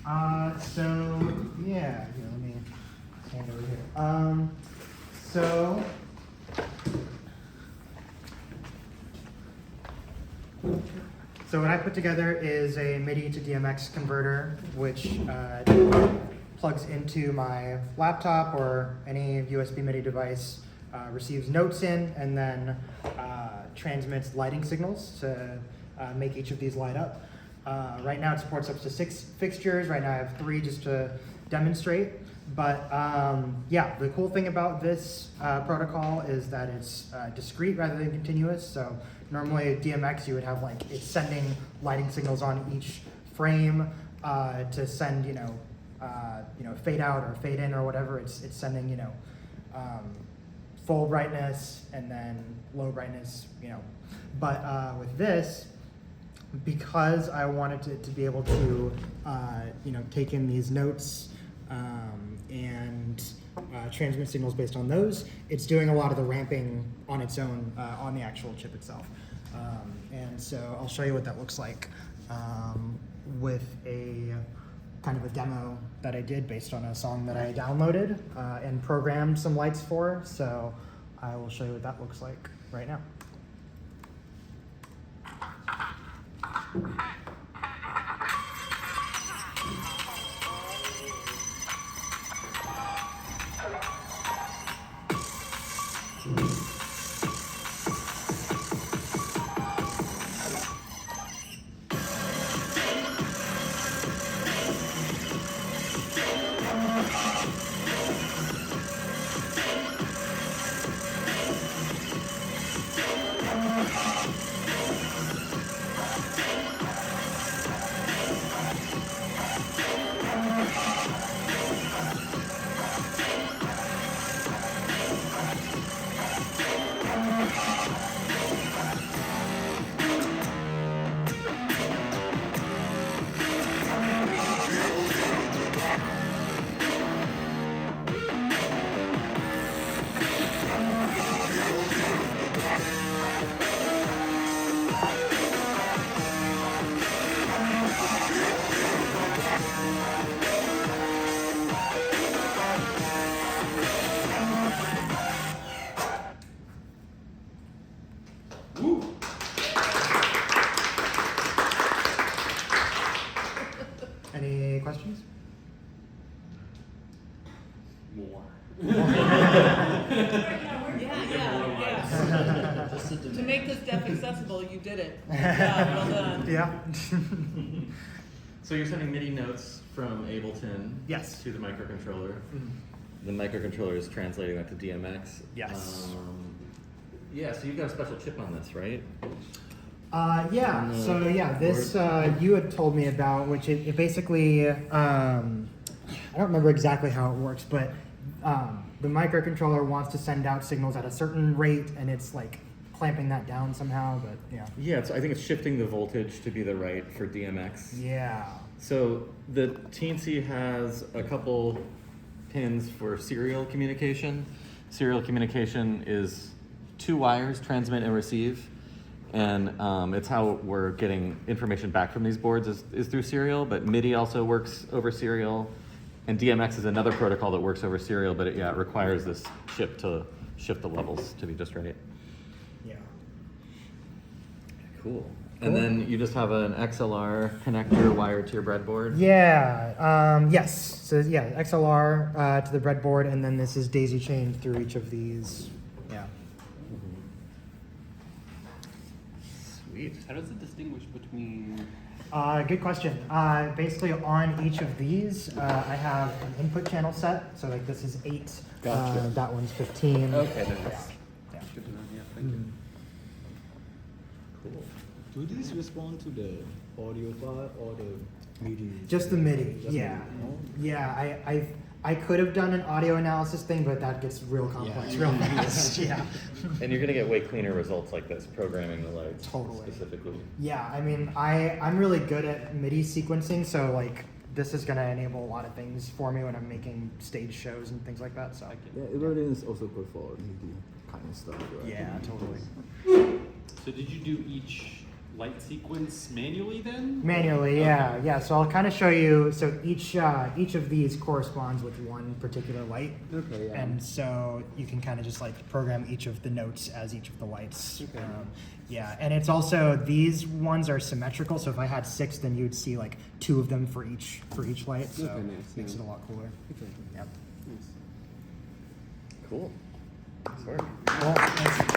So yeah, here, let me stand over here. So what I put together is a MIDI to DMX converter, which plugs into my laptop or any USB MIDI device, receives notes in, and then transmits lighting signals to make each of these light up. Right now it supports up to 6 fixtures. Right now I have 3 just to demonstrate. But yeah, the cool thing about this protocol is that it's discrete rather than continuous. So normally DMX you would have like it's sending lighting signals on each frame to send fade out or fade in or whatever. It's sending full brightness and then low brightness. But with this, because I wanted to be able to take in these notes and transmit signals based on those, it's doing a lot of the ramping on its own on the actual chip itself. And so I'll show you what that looks like with a kind of a demo that I did based on a song that I downloaded and programmed some lights for. So I will show you what that looks like right now. Any questions? More. Yeah. To make this deaf accessible, you did it. Yeah, well done. Yeah. So you're sending MIDI notes from Ableton Yes. to the microcontroller. Mhm. The microcontroller is translating that to DMX. Yes. Yeah, so you've got a special chip on this, right? Yeah, so yeah, this you had told me about, which it basically, I don't remember exactly how it works, but the microcontroller wants to send out signals at a certain rate, and it's like clamping that down somehow, but yeah. Yeah, I think it's shifting the voltage to be the right for DMX. Yeah. So the Teensy has a couple pins for serial communication. Serial communication is 2 wires, transmit and receive. And it's how we're getting information back from these boards is through serial, but MIDI also works over serial. And DMX is another protocol that works over serial, but it requires this chip to shift the levels to be just right. Yeah. Cool. And then you just have an XLR connector wired to your breadboard? Yeah, yes. So yeah, XLR to the breadboard, and then this is daisy chained through each of these. Yeah. Sweet. How does it distinguish between... Good question. Basically on each of these, I have an input channel set. So like this is 8, Gotcha. that one's 15. Okay, then Yeah. that's good to know. Yeah, thank you. Cool. Do these respond to the audio file or the MIDI? Just the MIDI, Just yeah. MIDI. Yeah, I could have done an audio analysis thing, but that gets real complex real fast. Yeah. And you're gonna get way cleaner results like this, programming the lights Totally. specifically. Yeah, I mean, I'm really good at MIDI sequencing, so like this is gonna enable a lot of things for me when I'm making stage shows and things like that. So Yeah, Ableton is also good for MIDI kind of stuff, right? yeah, totally. So did you do each light sequence manually then? Manually, yeah. So I'll kind of show you. So each of these corresponds with one particular light, Okay, yeah. and so you can kind of just like program each of the notes as each of the lights. Okay. Yeah, and it's also these ones are symmetrical. So if I had 6, then you'd see like 2 of them for each light. So Okay, nice, makes yeah. it a lot cooler. Okay. Yep. Nice. Cool. Nice work. Cool. Thanks.